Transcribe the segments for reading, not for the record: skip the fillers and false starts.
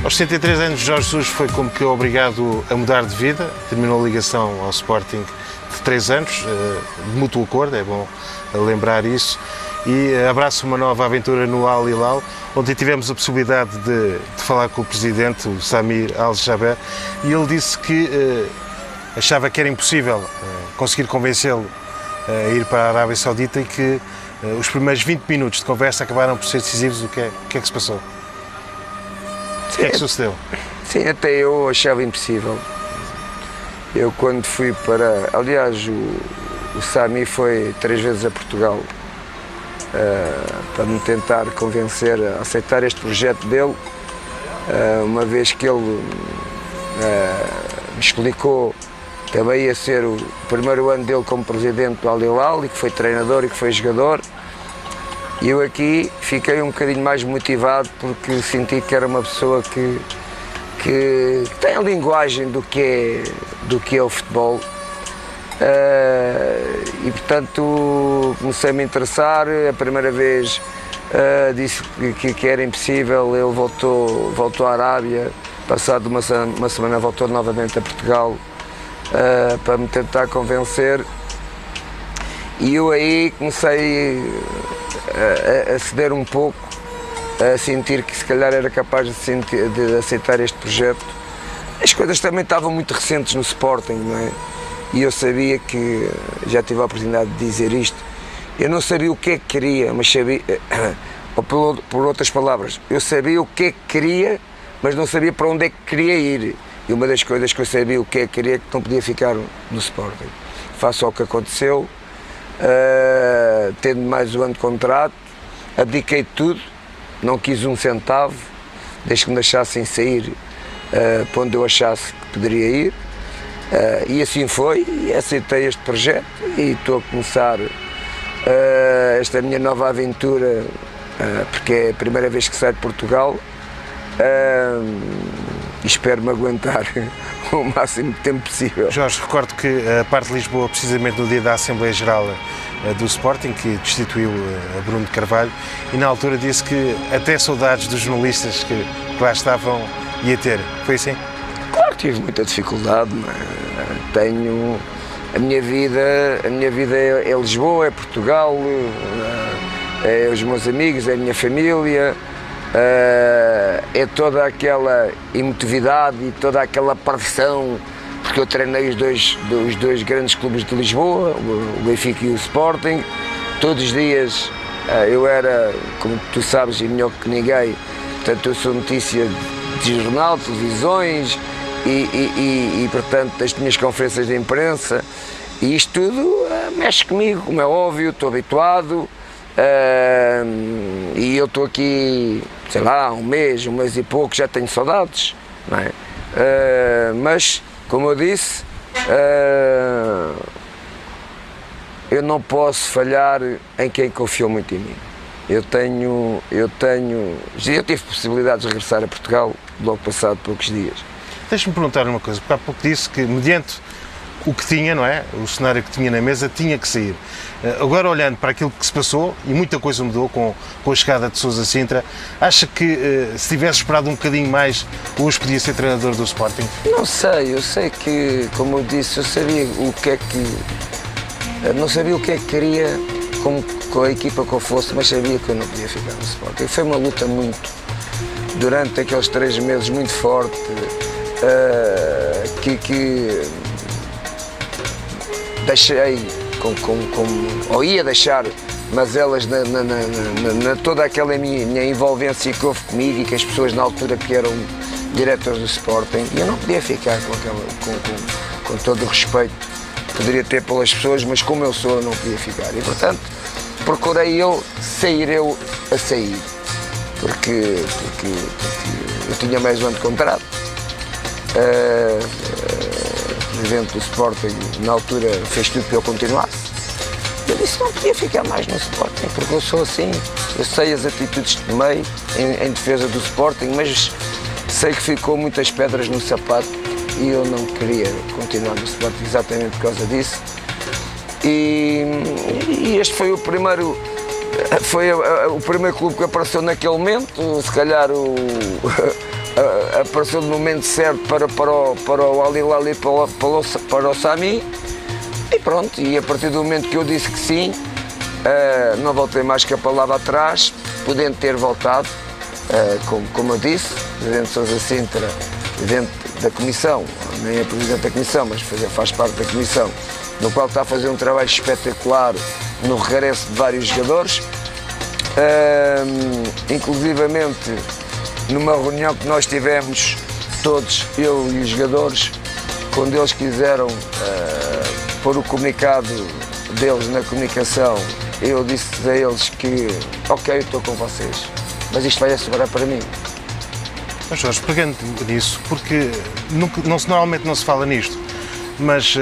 Aos 73 anos, Jorge Jesus foi como que obrigado a mudar de vida, terminou a ligação ao Sporting de 3 anos, de mútuo acordo, é bom lembrar isso, e abraça uma nova aventura no Al Hilal, onde tivemos a possibilidade de falar com o presidente, o Samir Al-Jaber, e ele disse que achava que era impossível conseguir convencê-lo a ir para a Arábia Saudita e que os primeiros 20 minutos de conversa acabaram por ser decisivos. O que é que se passou? O que é que sucedeu? Sim, até eu achava impossível. Eu quando fui para... Aliás, o Sami foi 3 vezes a Portugal para me tentar convencer a aceitar este projeto dele, uma vez que ele me explicou que também ia ser o primeiro ano dele como presidente do Al Hilal e que foi treinador e que foi jogador. E eu aqui fiquei um bocadinho mais motivado porque senti que era uma pessoa que tem a linguagem do que é o futebol. E portanto comecei a me interessar. A primeira vez disse que era impossível, ele voltou à Arábia, passado uma semana voltou novamente a Portugal para me tentar convencer, e eu aí comecei a ceder um pouco, a sentir que se calhar era capaz de aceitar este projeto. As coisas também estavam muito recentes no Sporting, não é? E eu sabia que, já tive a oportunidade de dizer isto, eu não sabia o que é que queria, mas sabia, ou por outras palavras, eu sabia o que é que queria, mas não sabia para onde é que queria ir. E uma das coisas que eu sabia o que é que queria é que não podia ficar no Sporting. Face ao que aconteceu, tendo mais um ano de contrato, abdiquei de tudo, não quis um centavo, desde que me deixassem sair para onde eu achasse que poderia ir. E assim foi, e aceitei este projeto e estou a começar esta minha nova aventura, porque é a primeira vez que saio de Portugal, e espero-me aguentar o máximo de tempo possível. Jorge, recordo que a parte de Lisboa, precisamente no dia da Assembleia Geral do Sporting, que destituiu a Bruno de Carvalho, e na altura disse que até saudades dos jornalistas que lá estavam ia ter. Foi assim? Claro que tive muita dificuldade, mas tenho... A minha vida é Lisboa, é Portugal, é os meus amigos, é a minha família, é toda aquela emotividade e toda aquela pressão, porque eu treinei os dois grandes clubes de Lisboa, o Benfica e o Sporting. Todos os dias eu era, como tu sabes, e melhor que ninguém, portanto eu sou notícia de jornal, televisões e portanto das minhas conferências de imprensa, e isto tudo mexe comigo, como é óbvio, estou habituado. E eu estou aqui, sei lá, um mês e pouco, já tenho saudades, não é? Mas, como eu disse, eu não posso falhar em quem confiou muito em mim. Eu tive possibilidade de regressar a Portugal logo passado poucos dias. Deixa-me perguntar uma coisa, porque há pouco disse que, mediante o que tinha, não é? O cenário que tinha na mesa tinha que sair. Agora, olhando para aquilo que se passou, e muita coisa mudou com a chegada de Sousa Sintra, acha que se tivesse esperado um bocadinho mais, hoje podia ser treinador do Sporting? Não sei, eu sei que, como eu disse, eu sabia o que é que... Não sabia o que é que queria com a equipa que eu fosse, mas sabia que eu não podia ficar no Sporting. Foi uma luta durante aqueles 3 meses, muito forte, que deixei, ou ia deixar, mas elas na toda aquela minha envolvência que houve comigo e que as pessoas na altura que eram diretores do Sporting, e eu não podia ficar com todo o respeito que poderia ter pelas pessoas, mas como eu sou, eu não podia ficar. E portanto, procurei sair, porque eu tinha mais um ano de contrato. O presidente do Sporting, na altura, fez tudo para eu continuasse. Eu disse que não podia ficar mais no Sporting, porque eu sou assim. Eu sei as atitudes que tomei em defesa do Sporting, mas sei que ficou muitas pedras no sapato e eu não queria continuar no Sporting exatamente por causa disso. E este foi o primeiro clube que apareceu naquele momento, se calhar apareceu no momento certo para o Al Hilal e para o Sami, e pronto, e a partir do momento que eu disse que sim, não voltei mais que a palavra atrás, podendo ter voltado, como eu disse, o Presidente Sousa Sintra, Presidente da Comissão, nem é Presidente da Comissão, mas faz parte da Comissão, no qual está a fazer um trabalho espetacular no regresso de vários jogadores, inclusivamente numa reunião que nós tivemos todos, eu e os jogadores, quando eles quiseram pôr o comunicado deles na comunicação, eu disse a eles que ok, eu estou com vocês, mas isto vai assegurar para mim. Mas Jorge, pegando nisso, porque normalmente não se fala nisto, mas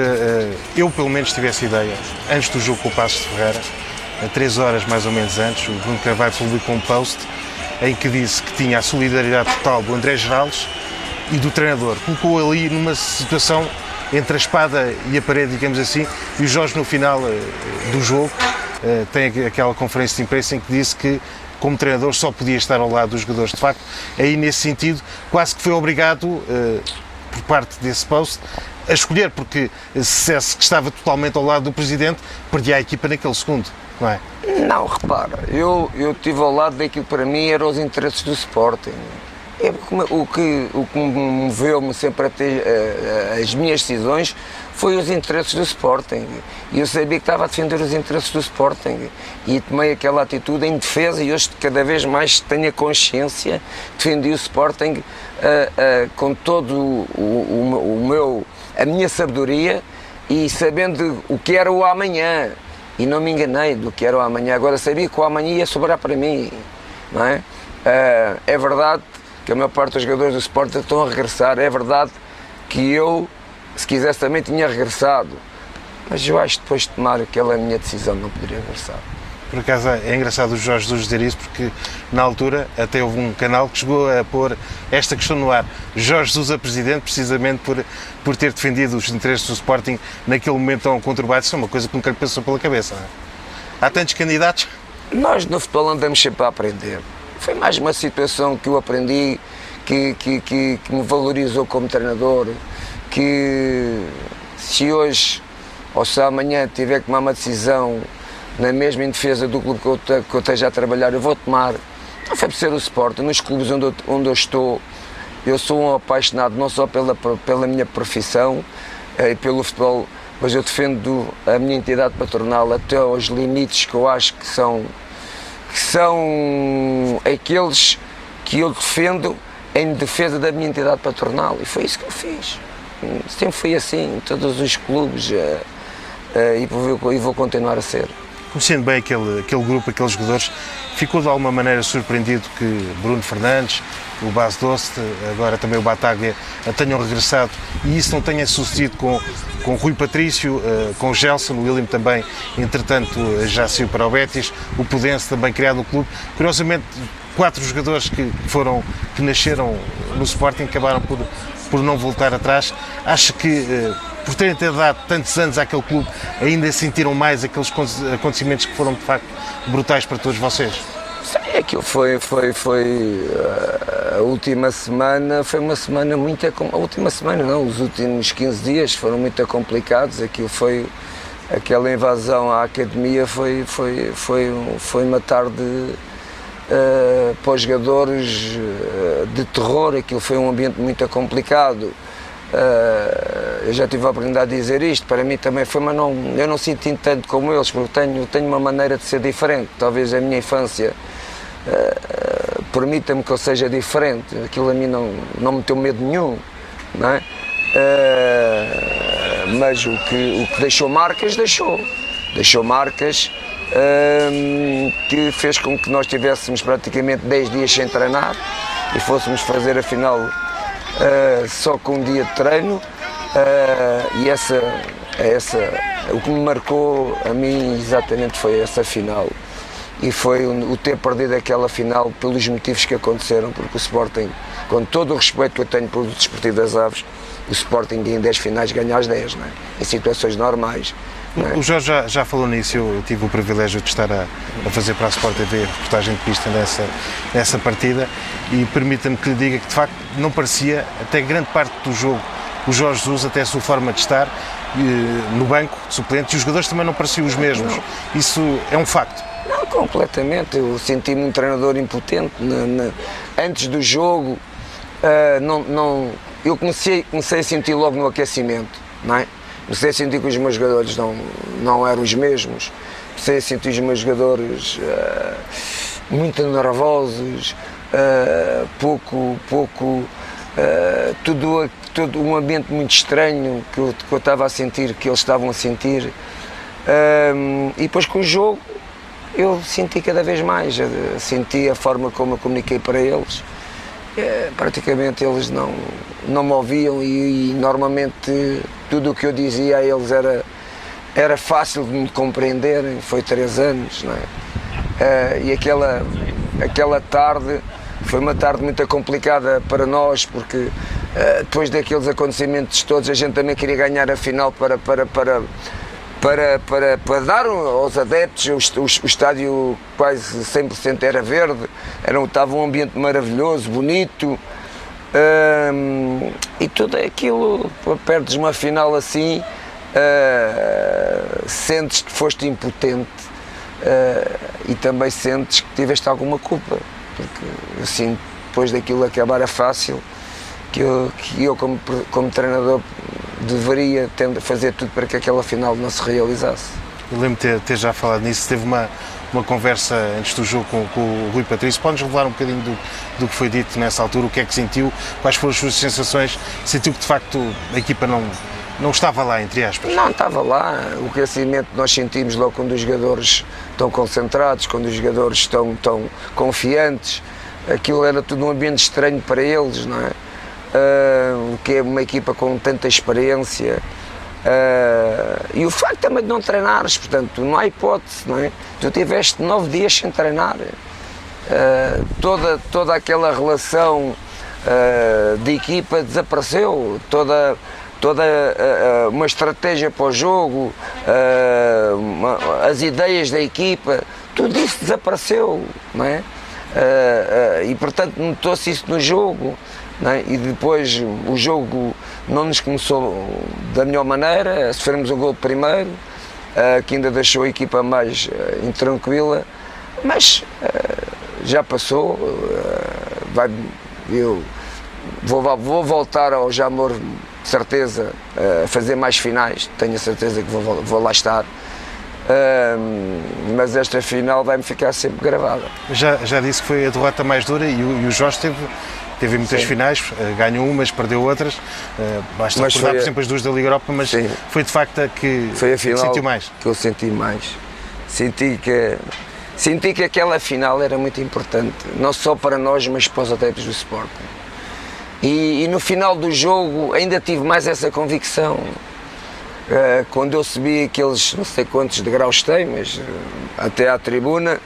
eu pelo menos tive essa ideia, antes do jogo com o Passos de Ferreira, 3 horas mais ou menos antes, o Bruno Carvalho publicou um post em que disse que tinha a solidariedade total do André Geraldes e do treinador. Colocou ali numa situação entre a espada e a parede, digamos assim, e o Jorge no final do jogo tem aquela conferência de imprensa em que disse que como treinador só podia estar ao lado dos jogadores. De facto, aí nesse sentido quase que foi obrigado por parte desse post a escolher, porque se dissesse que estava totalmente ao lado do Presidente, perdia a equipa naquele segundo, não é? Não, repara, eu estive ao lado daquilo que para mim eram os interesses do Sporting. O que me moveu-me sempre a ter as minhas decisões foi os interesses do Sporting. E eu sabia que estava a defender os interesses do Sporting. E tomei aquela atitude em defesa, e hoje cada vez mais tenho a consciência, defendi o Sporting com todo a minha sabedoria e sabendo o que era o amanhã. E não me enganei do que era o amanhã. Agora sabia que o amanhã ia sobrar para mim, não é? É verdade que a maior parte dos jogadores do Sporting estão a regressar. É verdade que eu, se quisesse, também tinha regressado. Mas eu acho que depois de tomar aquela minha decisão não poderia regressar. Por acaso é engraçado o Jorge Jesus dizer isso, porque na altura até houve um canal que chegou a pôr esta questão no ar. Jorge Jesus a Presidente, precisamente por ter defendido os interesses do Sporting naquele momento tão conturbado. Isso é uma coisa que nunca lhe passou pela cabeça, não é? Há tantos candidatos? Nós no futebol andamos sempre a aprender. Foi mais uma situação que eu aprendi, que me valorizou como treinador, que se hoje ou se amanhã tiver que tomar uma decisão na mesma em defesa do clube que eu esteja a trabalhar, eu vou tomar. Não foi por ser o Sporting, nos clubes onde eu estou, eu sou um apaixonado não só pela minha profissão e pelo futebol, mas eu defendo a minha entidade patronal até aos limites que eu acho que são aqueles que eu defendo em defesa da minha entidade patronal, e foi isso que eu fiz. Sempre fui assim, em todos os clubes, e vou continuar a ser. Conhecendo bem aquele grupo, aqueles jogadores, ficou de alguma maneira surpreendido que Bruno Fernandes, o Bas Dost, agora também o Bataglia, tenham regressado e isso não tenha sucedido com Rui Patrício, com o Gelson, o William também, entretanto já saiu para o Betis, o Pudense também criado no clube. Curiosamente, 4 jogadores que nasceram no Sporting acabaram por não voltar atrás. Acho que por terem dado tantos anos àquele clube, ainda sentiram mais aqueles acontecimentos que foram de facto brutais para todos vocês? Sim, aquilo foi a última semana, foi uma semana muito, a última semana não, os últimos 15 dias foram muito complicados. Aquilo foi, aquela invasão à academia foi uma tarde para os jogadores de terror. Aquilo foi um ambiente muito complicado. Eu já tive a oportunidade de dizer isto, para mim também foi, mas eu não senti tanto como eles, porque tenho uma maneira de ser diferente. Talvez a minha infância permita-me que eu seja diferente. Aquilo a mim não me deu medo nenhum, não é? Mas o que deixou marcas, deixou marcas, que fez com que nós tivéssemos praticamente 10 dias sem treinar e fôssemos fazer a final só com um dia de treino, e o que me marcou a mim exatamente foi essa final, e foi o ter perdido aquela final pelos motivos que aconteceram, porque o Sporting, com todo o respeito que eu tenho pelo Desportivo das Aves, o Sporting em 10 finais ganha as 10, não é? Em situações normais, O Jorge já falou nisso, eu tive o privilégio de estar a fazer para a Sport TV reportagem de pista nessa partida, e permita-me que lhe diga que de facto não parecia, até grande parte do jogo, o Jorge Jesus, até a sua forma de estar no banco de suplentes, e os jogadores também não pareciam os mesmos. Isso é um facto. Não, completamente. Eu senti-me um treinador impotente. Antes do jogo, eu comecei a sentir logo no aquecimento, não é? Comecei a sentir que os meus jogadores não eram os mesmos. Comecei a sentir os meus jogadores muito nervosos, todo um ambiente muito estranho que eu estava a sentir, que eles estavam a sentir. E depois com o jogo eu senti cada vez mais, senti a forma como eu comuniquei para eles. Praticamente eles não me ouviam, e normalmente tudo o que eu dizia a eles era fácil de me compreenderem. Foi 3 anos, não é? E aquela tarde foi uma tarde muito complicada para nós, porque depois daqueles acontecimentos todos a gente também queria ganhar a final para dar aos adeptos. O estádio quase 100% era verde, estava um ambiente maravilhoso, bonito, e tudo aquilo, perdes uma final assim, sentes que foste impotente, e também sentes que tiveste alguma culpa, porque assim, depois daquilo acabar a fácil, que eu como treinador deveria fazer tudo para que aquela final não se realizasse. Eu lembro de ter já falado nisso. Teve uma conversa antes do jogo com o Rui Patrício. Pode-nos revelar um bocadinho do que foi dito nessa altura, o que é que sentiu, quais foram as suas sensações? Sentiu que de facto a equipa não estava lá, entre aspas? Não estava lá. O aquecimento nós sentimos logo quando os jogadores estão concentrados, quando os jogadores estão confiantes. Aquilo era tudo um ambiente estranho para eles, não é? O que é uma equipa com tanta experiência, e o facto também de não treinares, portanto não há hipótese, não é? Tu tiveste 9 dias sem treinar, toda aquela relação de equipa desapareceu, toda uma estratégia para o jogo, as ideias da equipa, tudo isso desapareceu, não é? E portanto notou-se isso no jogo. E depois o jogo não nos começou da melhor maneira, sofremos um gol primeiro, que ainda deixou a equipa mais intranquila, mas já passou. Eu vou voltar ao Jamor, de certeza, a fazer mais finais, tenho a certeza que vou lá estar. Mas esta final vai-me ficar sempre gravada. Já disse que foi a derrota mais dura, e o Jorge teve muitas finais, ganhou umas, perdeu outras, basta recordar, por exemplo, as 2 da Liga Europa, mas sim, foi de facto a que sentiu mais. Que eu senti mais. Senti que aquela final era muito importante, não só para nós, mas para os adeptos do Sporting. E no final do jogo ainda tive mais essa convicção. Quando eu subi aqueles, não sei quantos degraus tem, mas até à tribuna,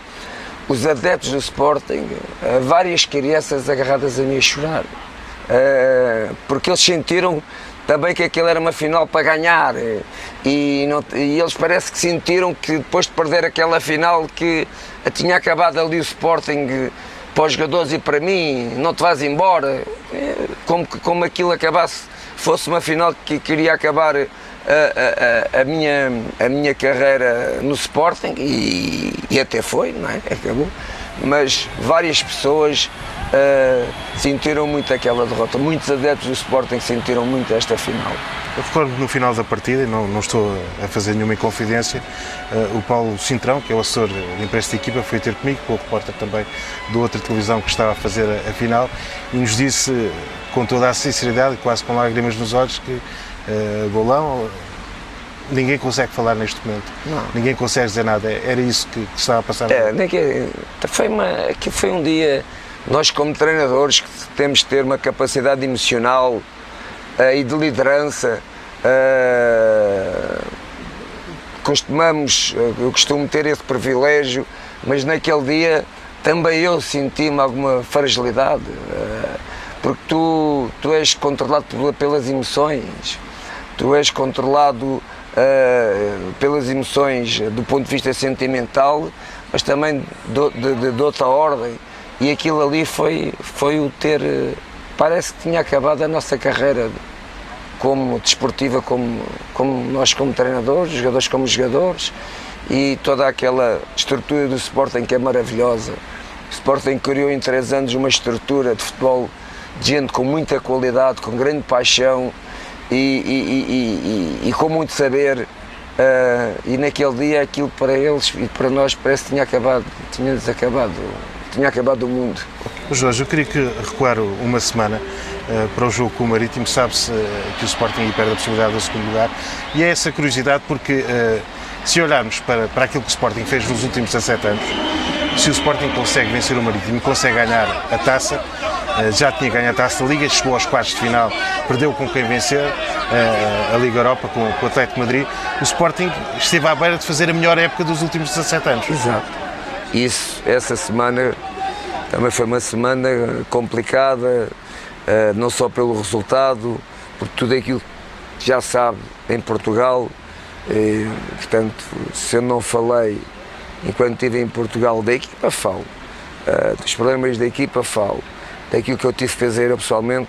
os adeptos do Sporting, várias crianças agarradas a mim a chorar, porque eles sentiram também que aquilo era uma final para ganhar, e eles parece que sentiram que depois de perder aquela final que tinha acabado ali o Sporting para os jogadores e para mim, não te vais embora, como aquilo acabasse, fosse uma final que queria acabar a minha carreira no Sporting, e até foi, não é? Acabou. Mas várias pessoas sentiram muito aquela derrota, muitos adeptos do Sporting sentiram muito esta final. Eu recordo no final da partida, e não estou a fazer nenhuma inconfidência, o Paulo Cintrão, que é o assessor de imprensa da equipa, foi ter comigo, com o repórter também de outra televisão que estava a fazer a final, e nos disse com toda a sinceridade, quase com lágrimas nos olhos, que Golão, ninguém consegue falar neste momento, não. Ninguém consegue dizer nada, era isso que estava a passar. Foi um dia, nós como treinadores que temos de ter uma capacidade emocional e de liderança, eu costumo ter esse privilégio, mas naquele dia também eu senti-me alguma fragilidade, porque tu és controlado pelas emoções, tu és controlado pelas emoções do ponto de vista sentimental, mas também de outra ordem, e aquilo ali foi o ter, parece que tinha acabado a nossa carreira como desportiva, como nós como treinadores, jogadores como jogadores, e toda aquela estrutura do Sporting que é maravilhosa. O Sporting criou em 3 anos uma estrutura de futebol de gente com muita qualidade, com grande paixão e com muito saber, e naquele dia aquilo para eles e para nós parece que tinha acabado o mundo. Jorge, eu queria recuar uma semana para o jogo com o Marítimo. Sabe-se que o Sporting perde a possibilidade do segundo lugar, e é essa curiosidade porque se olharmos para aquilo que o Sporting fez nos últimos 17 anos, se o Sporting consegue vencer o Marítimo e consegue ganhar a taça, já tinha ganho a taça da Liga, chegou aos quartos de final, perdeu com quem vencer a Liga Europa com o Atlético de Madrid, o Sporting esteve à beira de fazer a melhor época dos últimos 17 anos. Exato. Essa semana também foi uma semana complicada, não só pelo resultado, por tudo aquilo que já sabe em Portugal. Portanto, se eu não falei enquanto estive em Portugal da equipa, falo, dos problemas da equipa, falo, daquilo que eu tive que fazer eu pessoalmente,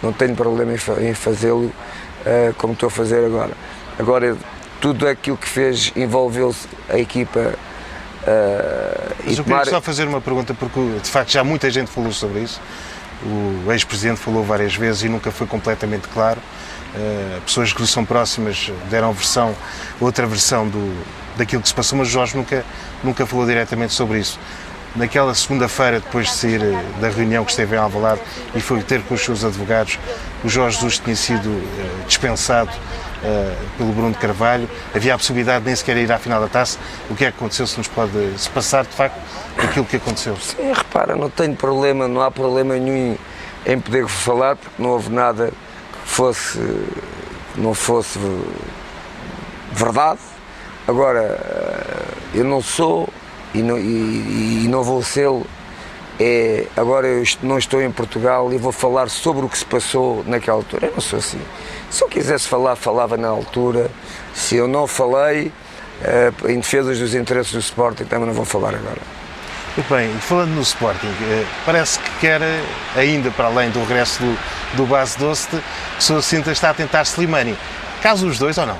não tenho problema em fazê-lo como estou a fazer agora. Agora, tudo aquilo que fez envolveu-se a equipa. Mas eu queria só fazer uma pergunta, porque de facto já muita gente falou sobre isso. O ex-presidente falou várias vezes e nunca foi completamente claro. Pessoas que lhe são próximas deram outra versão daquilo que se passou, mas o Jorge nunca falou diretamente sobre isso. Naquela segunda-feira, depois de sair da reunião que esteve em Alvalade e foi ter com os seus advogados, o Jorge Jesus tinha sido dispensado pelo Bruno de Carvalho. Havia a possibilidade de nem sequer ir à final da taça. O que é que aconteceu? Se nos pode passar de facto aquilo que aconteceu? Sim, repara, não tenho problema, não há problema nenhum em poder falar, porque não houve nada que não fosse verdade. Agora, eu não sou e não vou sê-lo. Agora eu não estou em Portugal e vou falar sobre o que se passou naquela altura. Eu não sou assim. Se eu quisesse falar, falava na altura. Se eu não falei em defesa dos interesses do Sporting, também não vou falar agora. Muito bem, e falando no Sporting, parece que quer, ainda para além do regresso do Base Doce, que o Sintra está a tentar Slimani. Caso os dois ou não?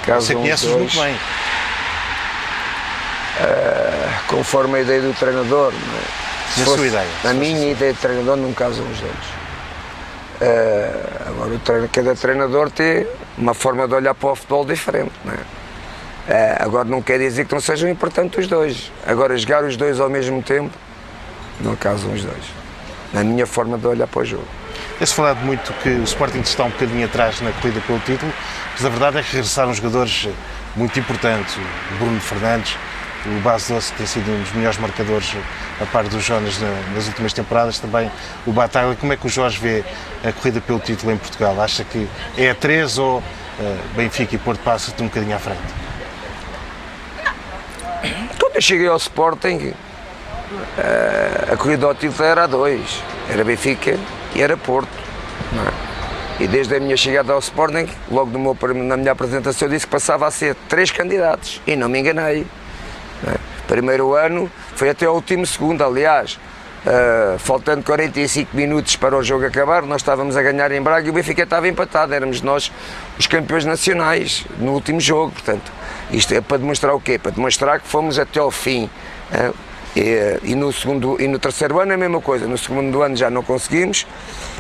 Caso você conhece-os muito bem. Conforme a ideia do treinador, não é? Na sua ideia? A minha ideia de treinador não casam os dois. Agora, cada treinador tem uma forma de olhar para o futebol diferente, não é? Agora não quer dizer que não sejam importantes os dois. Agora, jogar os dois ao mesmo tempo, não casam os dois. Na minha forma de olhar para o jogo. Tem-se falado muito que o Sporting está um bocadinho atrás na corrida pelo título, mas a verdade é que regressaram jogadores muito importantes. O Bruno Fernandes, o Base Doce, que tem sido um dos melhores marcadores a par dos Jonas nas últimas temporadas, também o Bataglia. Como é que o Jorge vê a corrida pelo título em Portugal? Acha que é a 3 ou Benfica e Porto passam-te um bocadinho à frente? Quando eu cheguei ao Sporting, a corrida ao título era a 2. Era Benfica e era Porto. Não é? E desde a minha chegada ao Sporting, logo na minha apresentação, eu disse que passava a ser 3 candidatos. E não me enganei. Não é? Primeiro ano foi até ao último segundo, aliás. Faltando 45 minutos para o jogo acabar, nós estávamos a ganhar em Braga e o Benfica estava empatado. Éramos nós os campeões nacionais no último jogo. Portanto, isto é para demonstrar o quê? Para demonstrar que fomos até ao fim. E no terceiro ano é a mesma coisa. No segundo ano já não conseguimos.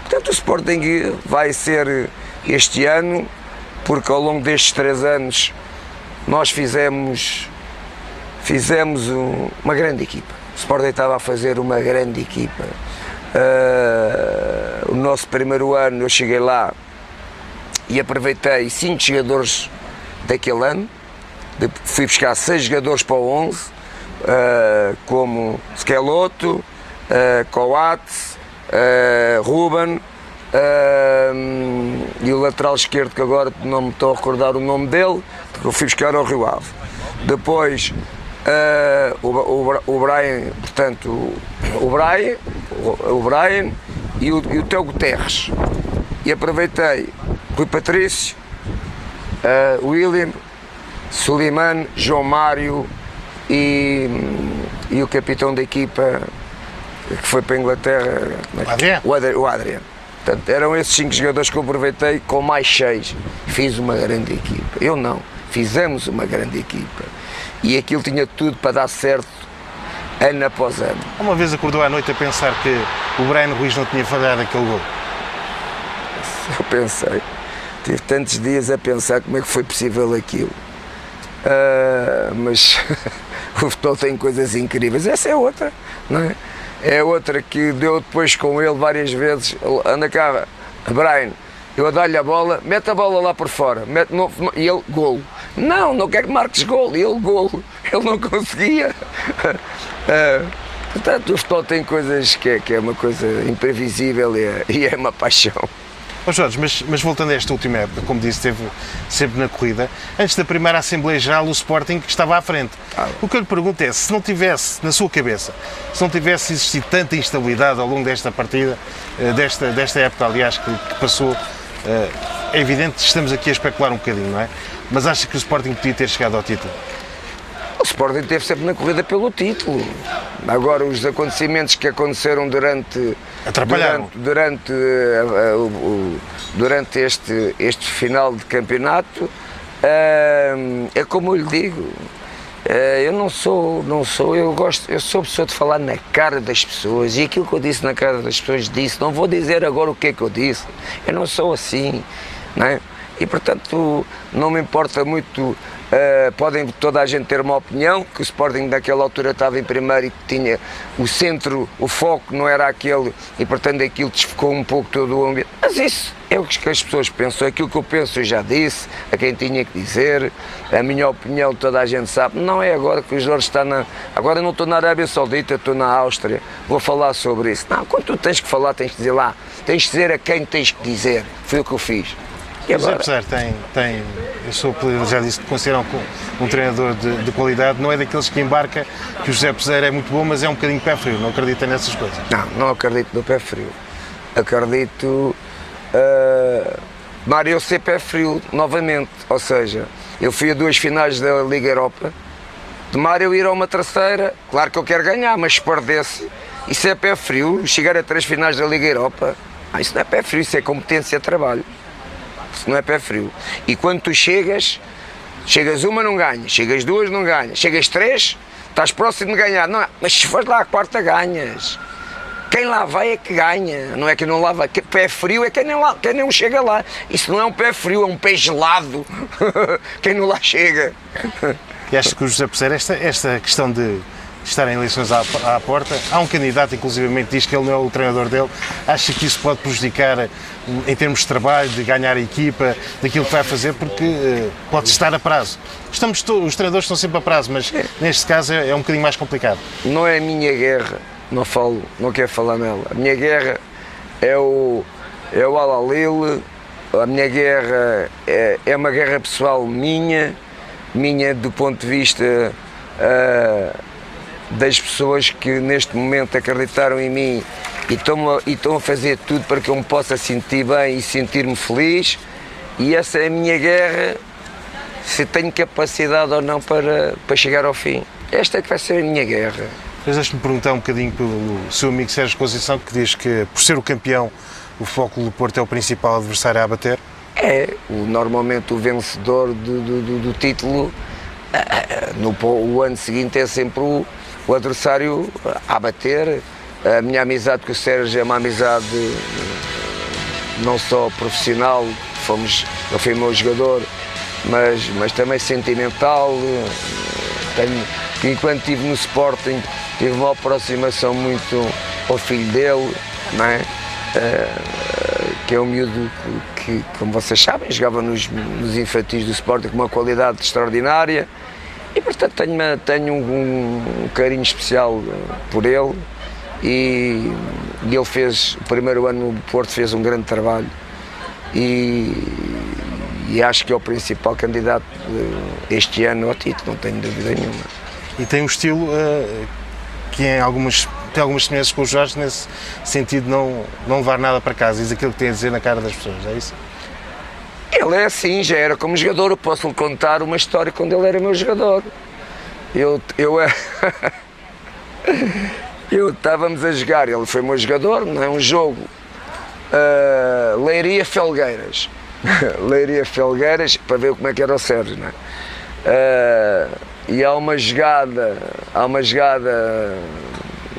Portanto, o Sporting vai ser este ano, porque ao longo destes 3 anos nós fizemos uma grande equipa. O Sporting estava a fazer uma grande equipa. O nosso primeiro ano eu cheguei lá e aproveitei 5 jogadores daquele ano. Fui buscar 6 jogadores para o 11, como Schelotto, Coates, Ruben e o lateral esquerdo, que agora não me estou a recordar o nome dele, porque eu fui buscar ao Rio Ave. Depois o Brian, portanto, o Brian e o Teo Guterres. E aproveitei Rui Patrício, William, Suleiman, João Mário e o capitão da equipa que foi para a Inglaterra, o Adriano. Portanto, eram esses 5 jogadores que eu aproveitei com mais 6. Fiz uma grande equipa. Eu não, fizemos uma grande equipa. E aquilo tinha tudo para dar certo ano após ano. Uma vez acordou à noite a pensar que o Brian Ruiz não tinha falhado aquele gol? Eu pensei, tive tantos dias a pensar como é que foi possível aquilo. Mas o futebol tem coisas incríveis. Essa é outra, não é? É outra que deu depois com ele várias vezes. Anda cá, Brian, eu dou-lhe a bola, mete a bola lá por fora, e ele, golo. Não quero que marques golo, e ele, golo. Ele não conseguia. Portanto, o futebol tem coisas que é uma coisa imprevisível e é uma paixão. Oh Jorge, mas voltando a esta última época, como disse, esteve sempre na corrida, antes da primeira Assembleia Geral o Sporting estava à frente. O que eu lhe pergunto é, se não tivesse, na sua cabeça, se não tivesse existido tanta instabilidade ao longo desta partida, desta época, aliás, que passou, é evidente que estamos aqui a especular um bocadinho, não é? Mas acha que o Sporting podia ter chegado ao título? O Sporting esteve sempre na corrida pelo título. Agora, os acontecimentos que aconteceram durante este final de campeonato, é como eu lhe digo, eu sou pessoa de falar na cara das pessoas, e aquilo que eu disse na cara das pessoas disse, não vou dizer agora o que é que eu disse, eu não sou assim, não é? E portanto não me importa muito. Podem toda a gente ter uma opinião, que o Sporting naquela altura estava em primeiro e que tinha o centro, o foco não era aquele, e portanto aquilo desfocou um pouco todo o ambiente. Mas isso é o que as pessoas pensam, aquilo que eu penso eu já disse, a quem tinha que dizer, a minha opinião toda a gente sabe. Não é agora que o Jorge está agora não estou na Arábia Saudita, estou na Áustria, vou falar sobre isso. Não, quando tu tens que falar tens que dizer lá, tens que dizer a quem tens que dizer, foi o que eu fiz. O José Peseiro tem, eu já disse que consideram um treinador de qualidade, não é daqueles que embarca que o José Peseiro é muito bom, mas é um bocadinho pé frio, não acredita nessas coisas? Não acredito no pé frio. Acredito, Mário, eu sei pé frio novamente, ou seja, eu fui a 2 finais da Liga Europa, de Mário ir a uma terceira, claro que eu quero ganhar, mas se perdesse, isso é pé frio, chegar a 3 finais da Liga Europa, isso não é pé frio, isso é competência de trabalho. Isso não é pé frio. E quando tu chegas uma não ganhas, chegas 2 não ganhas, chegas 3, estás próximo de ganhar, não é? Mas se fores lá à quarta ganhas. Quem lá vai é que ganha, não é que não lá vai. Pé frio é quem não chega lá. Isso não é um pé frio, é um pé gelado. Quem não lá chega. E acho que o José Peseiro, esta questão de estar em eleições à porta, há um candidato inclusivamente diz que ele não é o treinador dele, acha que isso pode prejudicar em termos de trabalho, de ganhar a equipa, daquilo que vai fazer, porque pode estar a prazo. Os treinadores estão sempre a prazo, mas neste caso é um bocadinho mais complicado. Não é a minha guerra, não quero falar nela. A minha guerra é o Al-Ahly, a minha guerra é uma guerra pessoal minha do ponto de vista das pessoas que neste momento acreditaram em mim e estão a fazer tudo para que eu me possa sentir bem e sentir-me feliz, e essa é a minha guerra, se tenho capacidade ou não para chegar ao fim. Esta é que vai ser a minha guerra. Mas deixe-me perguntar um bocadinho pelo seu amigo Sérgio Conceição, que diz que por ser o campeão o Futebol Clube do Porto é o principal adversário a bater. Normalmente o vencedor do título, o ano seguinte é sempre o adversário a bater. A minha amizade com o Sérgio é uma amizade não só profissional, ele foi meu jogador, mas também sentimental. Enquanto estive no Sporting, tive uma aproximação muito ao filho dele, não é? Que é um miúdo que, como vocês sabem, jogava nos infantis do Sporting com uma qualidade extraordinária, e portanto tenho um carinho especial por ele, e ele fez, o primeiro ano no Porto fez um grande trabalho, e acho que é o principal candidato este ano ao título, não tenho dúvida nenhuma. E tem um estilo que tem algumas semelhanças com o Jorge, nesse sentido de não levar nada para casa, diz aquilo que tem a dizer na cara das pessoas, é isso? Ele é assim, já era como jogador. Eu posso lhe contar uma história quando ele era meu jogador. Estávamos a jogar, ele foi meu jogador, não é? Um jogo Leiria-Felgueiras. Leiria-Felgueiras, para ver como é que era o Sérgio, não é? E há uma jogada,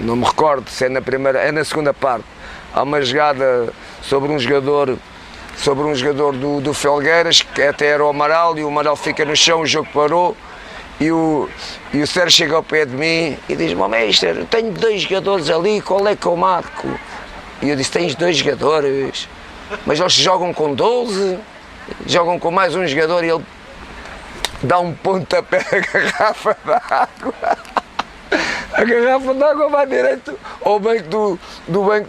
não me recordo se é na primeira, é na segunda parte. Há uma jogada sobre um jogador do Felgueiras, que até era o Amaral, e o Amaral fica no chão, o jogo parou, e o Sérgio chega ao pé de mim e diz-me: "Ó mestre, tenho 2 jogadores ali, qual é que eu marco?" E eu disse: "Tens 2 jogadores? Mas eles jogam com 12? Jogam com mais um jogador?" E ele dá um pontapé na garrafa d'água. A garrafa d'água vai direto ao banco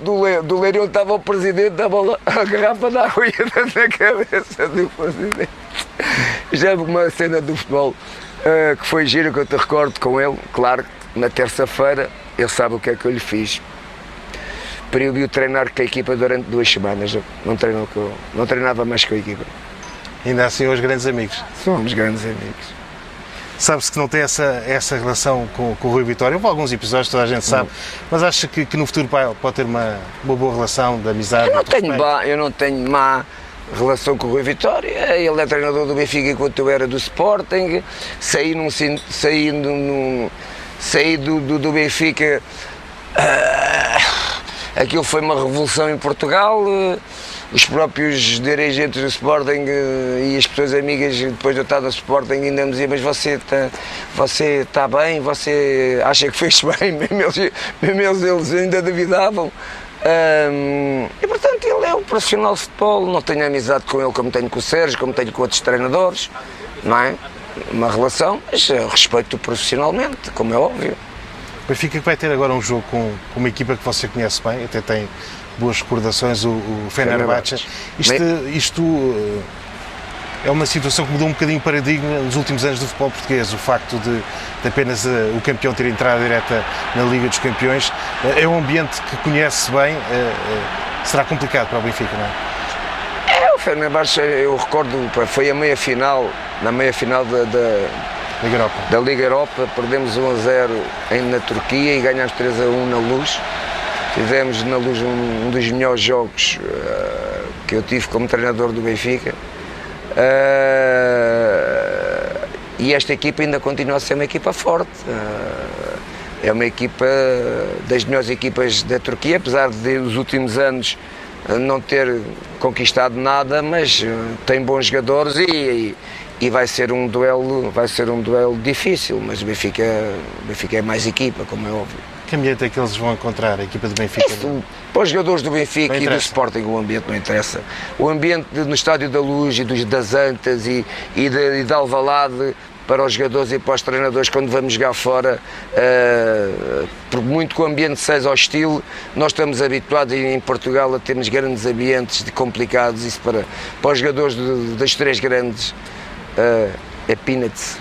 do Leiria, onde estava o presidente da bola. A garrafa d'água ia dentro da cabeça do presidente. Já uma cena do futebol que foi gira, que eu te recordo com ele. Claro que na terça-feira ele sabe o que é que eu lhe fiz. Proibiu treinar com a equipa durante 2 semanas. Não treinava mais com a equipa. Ainda assim, hoje grandes amigos. Somos grandes amigos. Sabe-se que não tem essa relação com o Rui Vitória. Houve alguns episódios, toda a gente sabe, mas acha que no futuro pode ter uma boa relação de amizade? Eu não tenho má relação com o Rui Vitória. Ele é treinador do Benfica enquanto eu era do Sporting. Saí do Benfica. Aquilo foi uma revolução em Portugal. Os próprios dirigentes do Sporting e as pessoas amigas, depois de eu estar no Sporting, ainda me diziam: "Mas você está bem? Você acha que fez bem?" Mesmo eles ainda duvidavam. E portanto ele é um profissional de futebol. Não tenho amizade com ele como tenho com o Sérgio, como tenho com outros treinadores, não é? Uma relação, mas respeito profissionalmente, como é óbvio. O Benfica que vai ter agora um jogo com uma equipa que você conhece bem, até tem boas recordações, o Fenerbahçe. Isto é uma situação que mudou um bocadinho o paradigma nos últimos anos do futebol português. O facto de apenas o campeão ter entrada direta na Liga dos Campeões. É um ambiente que conhece bem, será complicado para o Benfica, não é? O Fenerbahçe, eu recordo, foi a meia-final, na meia-final da Liga Europa, perdemos 1-0 na Turquia e ganhámos 3-1 na Luz. Fizemos na Luz um dos melhores jogos que eu tive como treinador do Benfica. E esta equipa ainda continua a ser uma equipa forte. É uma equipa das melhores equipas da Turquia, apesar de nos últimos anos não ter conquistado nada, mas tem bons jogadores e vai ser um duelo difícil, mas o Benfica é mais equipa, como é óbvio. Que ambiente é que eles vão encontrar, a equipa do Benfica? Para os jogadores do Benfica e do Sporting o ambiente não interessa. O ambiente no Estádio da Luz e das Antas e de Alvalade, para os jogadores e para os treinadores, quando vamos jogar fora, por muito que o ambiente seja hostil, nós estamos habituados em Portugal a termos grandes ambientes complicados. Isso para os jogadores das 3 grandes é peanuts.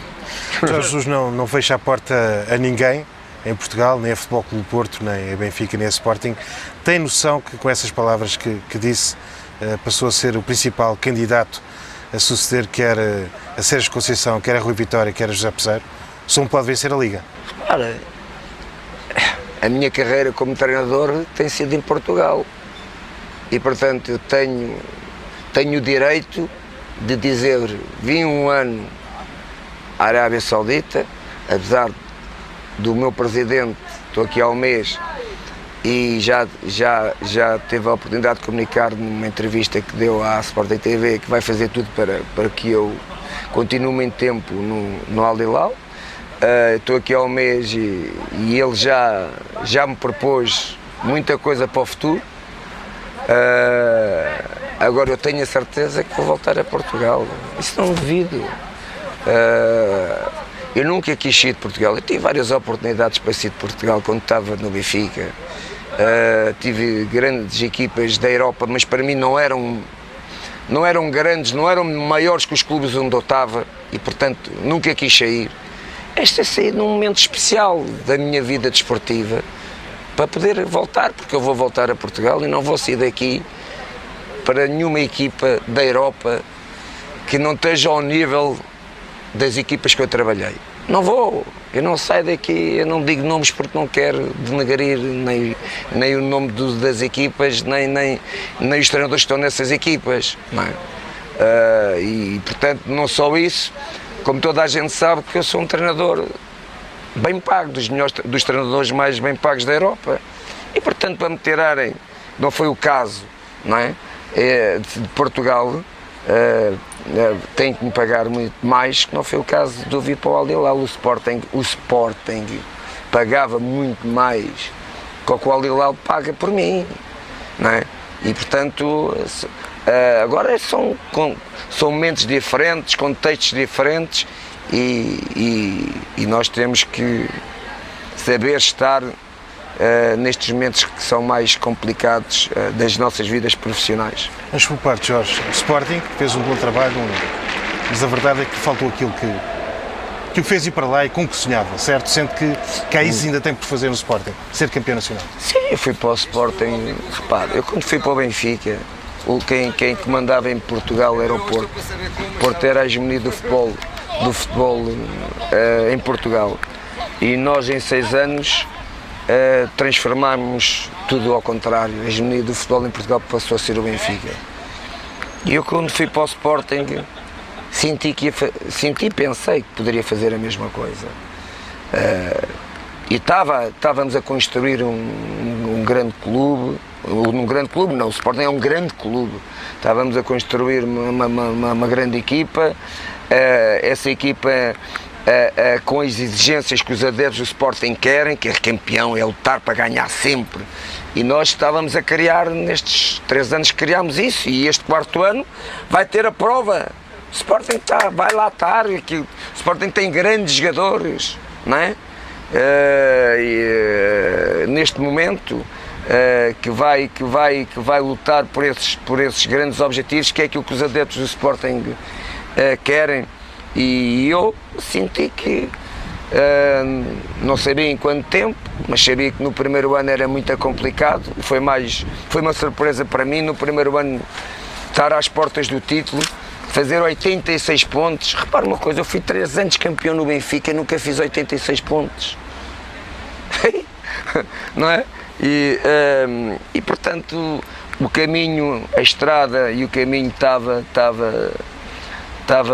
Jorge Jesus não fecha a porta a ninguém em Portugal, nem a Futebol Clube do Porto, nem a Benfica, nem a Sporting. Tem noção que com essas palavras que disse passou a ser o principal candidato a suceder quer a Sérgio Conceição, quer a Rui Vitória, quer a José Peseiro? Só um pode vencer a Liga. Ora, a minha carreira como treinador tem sido em Portugal e portanto eu tenho o direito de dizer: vim um ano à Arábia Saudita, apesar do meu presidente, estou aqui há um mês e já teve a oportunidade de comunicar numa entrevista que deu à Sporting TV que vai fazer tudo para que eu continue muito tempo no Al Hilal. Estou aqui há um mês e ele já me propôs muita coisa para o futuro. Agora eu tenho a certeza que vou voltar a Portugal, isso não duvido. Eu nunca quis sair de Portugal, eu tive várias oportunidades para sair de Portugal quando estava no Benfica. Tive grandes equipas da Europa, mas para mim não eram grandes, não eram maiores que os clubes onde eu estava e portanto nunca quis sair. Esta é sair num momento especial da minha vida desportiva para poder voltar, porque eu vou voltar a Portugal e não vou sair daqui para nenhuma equipa da Europa que não esteja ao nível das equipas que eu trabalhei. Não vou, eu não saio daqui, eu não digo nomes porque não quero denegrir nem o nome das equipas, nem os treinadores que estão nessas equipas, não é? E portanto, não só isso, como toda a gente sabe que eu sou um treinador bem pago, dos treinadores mais bem pagos da Europa, e portanto para me tirarem, não foi o caso, não é? De Portugal, tem que me pagar muito mais, que não foi o caso do vir para o Al Hilal. O Sporting pagava muito mais que o Al Hilal paga por mim, não é? E portanto, agora são momentos diferentes, contextos diferentes, e nós temos que saber estar nestes momentos que são mais complicados das nossas vidas profissionais. Mas por parte, Jorge, o Sporting fez um bom trabalho, mas a verdade é que faltou aquilo que o fez ir para lá e com que sonhava, certo? Sendo que isso ainda tem por fazer no Sporting, ser campeão nacional. Sim, eu fui para o Sporting, repare, eu quando fui para o Benfica, quem comandava em Portugal era o Porto. O Porto era a hegemonia do futebol em Portugal. E nós em 6 anos transformámos tudo ao contrário. A hegemonia do futebol em Portugal passou a ser o Benfica. E eu quando fui para o Sporting pensei que poderia fazer a mesma coisa. E estávamos a construir um grande clube. Não, o Sporting é um grande clube. Estávamos a construir uma grande equipa. Essa equipa com as exigências que os adeptos do Sporting querem, que é campeão, é lutar para ganhar sempre. E nós estávamos a criar, nestes 3 anos que criámos isso, e este 4º ano vai ter a prova. O Sporting vai lá estar, o Sporting tem grandes jogadores, não é? Neste momento, que vai lutar por esses grandes objetivos, que é aquilo que os adeptos do Sporting querem. E eu senti que não sabia em quanto tempo, mas sabia que no primeiro ano era muito complicado. Foi uma surpresa para mim no primeiro ano estar às portas do título, fazer 86 pontos. Repara uma coisa, eu fui 3 anos campeão no Benfica e nunca fiz 86 pontos. Não é? E portanto o caminho, a estrada e o caminho estava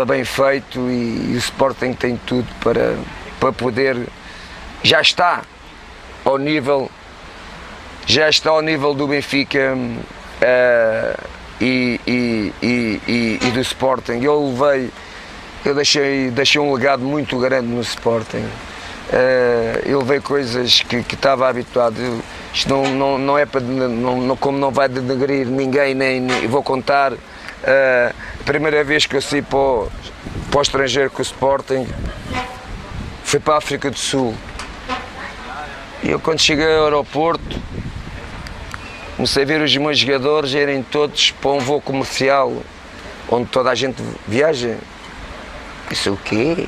bem feito, e o Sporting tem tudo para poder, já está ao nível do Benfica e do Sporting. Eu deixei um legado muito grande no Sporting. Eu levei coisas que estava habituado. Isto não é para, como não vai denegrir ninguém, nem vou contar. A primeira vez que eu saí para o estrangeiro com o Sporting foi para a África do Sul. E eu, quando cheguei ao aeroporto, comecei a ver os meus jogadores irem todos para um voo comercial onde toda a gente viaja. Isso é o quê?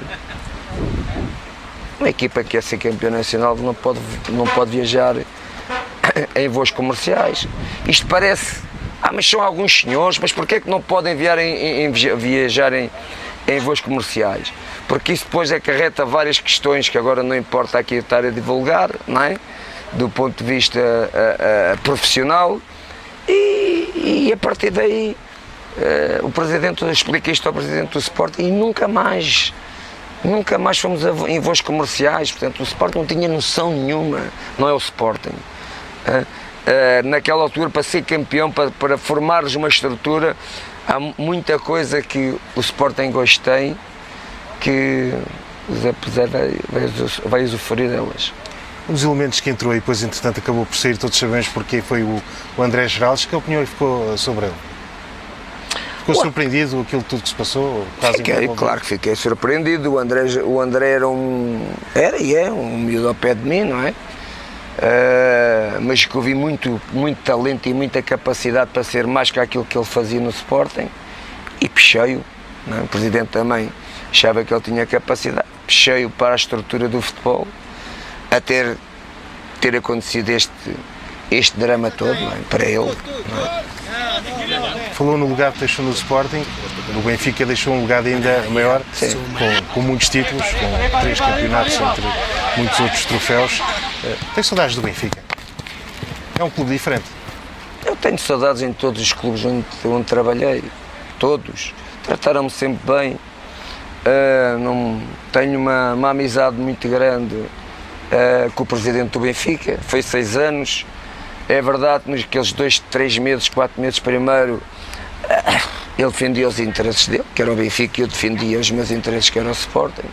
Uma equipa que quer ser campeã nacional não pode viajar em voos comerciais. Isto parece... mas são alguns senhores, mas porquê é que não podem viajar em voos comerciais? Porque isso depois acarreta várias questões que agora não importa aqui estar a divulgar, não é? Do ponto de vista profissional, e a partir daí o presidente explica isto ao presidente do Sporting, e nunca mais fomos em voos comerciais. Portanto, o Sporting não tinha noção nenhuma, não é o Sporting. Naquela altura, para ser campeão, para formares uma estrutura, há muita coisa que o Sporting hoje tem, que o Zé Pizé vai usufruir delas. Um dos elementos que entrou e depois, entretanto, acabou por sair, todos sabemos porque, foi o André Geraldes. Que opinião ficou sobre ele? Ficou surpreendido com aquilo tudo que se passou? Claro que fiquei surpreendido. O André era um miúdo ao pé de mim, não é? Mas que eu vi muito talento e muita capacidade para ser mais que aquilo que ele fazia no Sporting, e puxei-o, não é? O presidente também achava que ele tinha capacidade, puxei-o para a estrutura do futebol, a ter acontecido este drama todo, não é? Para ele, não é? Falou no legado que deixou no Sporting, o Benfica deixou um legado ainda maior, com muitos títulos, com 3 campeonatos, entre muitos outros troféus. Tem saudades do Benfica? É um clube diferente. Eu tenho saudades em todos os clubes onde trabalhei, todos. Trataram-me sempre bem. Tenho uma amizade muito grande com o presidente do Benfica, foi 6 anos. É verdade que naqueles 2, 3 meses, 4 meses primeiro, ele defendia os interesses dele, que era o Benfica, e eu defendia os meus interesses, que era o Sporting.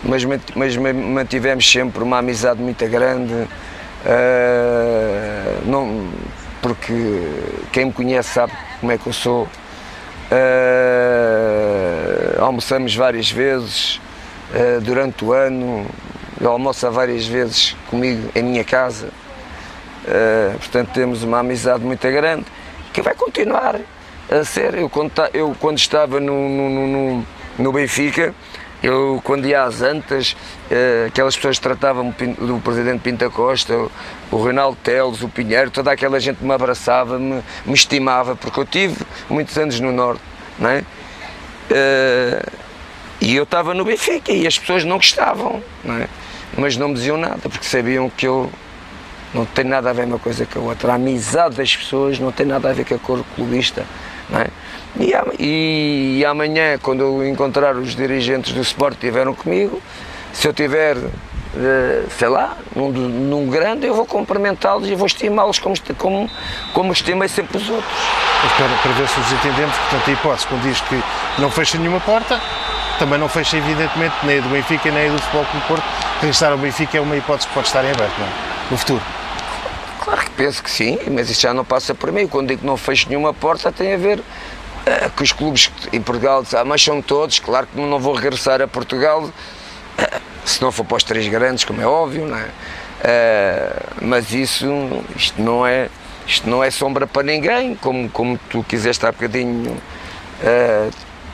Mas mantivemos sempre uma amizade muito grande, porque quem me conhece sabe como é que eu sou. Almoçamos várias vezes durante o ano, ele almoça várias vezes comigo em minha casa. Portanto, temos uma amizade muito grande que vai continuar a ser. Eu quando estava no Benfica, eu quando ia às Antas, aquelas pessoas tratavam-me do presidente Pinta Costa, o Reinaldo Teles, o Pinheiro, toda aquela gente me abraçava, me estimava, porque eu tive muitos anos no Norte, não é? E eu estava no Benfica e as pessoas não gostavam, não é? Mas não me diziam nada, porque sabiam que eu não tem nada a ver uma coisa com a outra. A amizade das pessoas não tem nada a ver com a cor clubista, não é? E amanhã, quando eu encontrar os dirigentes do Sport que estiveram comigo, se eu tiver, sei lá, num grande, eu vou cumprimentá-los e vou estimá-los como estimei sempre os outros. Mas para ver se nos entendemos, portanto, a hipótese, quando diz que não fecha nenhuma porta, também não fecha, evidentemente, nem a do Benfica, nem a do Futebol Clube do Porto. Regressar ao Benfica é uma hipótese que pode estar em aberto, não é? No futuro. Claro que penso que sim, mas isso já não passa por mim. Quando digo que não fecho nenhuma porta, tem a ver com os clubes em Portugal, mas são todos. Claro que não vou regressar a Portugal, se não for para os 3 grandes, como é óbvio, não é? Mas isto não é sombra para ninguém, como tu quiseste há bocadinho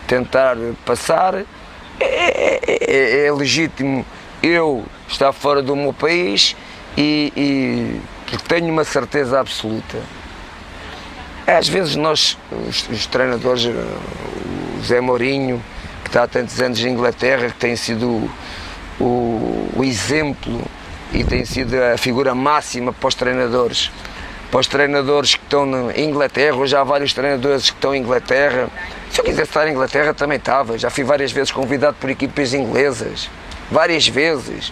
tentar passar. É legítimo eu estar fora do meu país e porque tenho uma certeza absoluta. Às vezes nós, os treinadores, o Zé Mourinho, que está há tantos anos em Inglaterra, que tem sido o exemplo e tem sido a figura máxima para os treinadores que estão em Inglaterra. Hoje há vários treinadores que estão em Inglaterra. Se eu quisesse estar em Inglaterra também estava, já fui várias vezes convidado por equipas inglesas, várias vezes,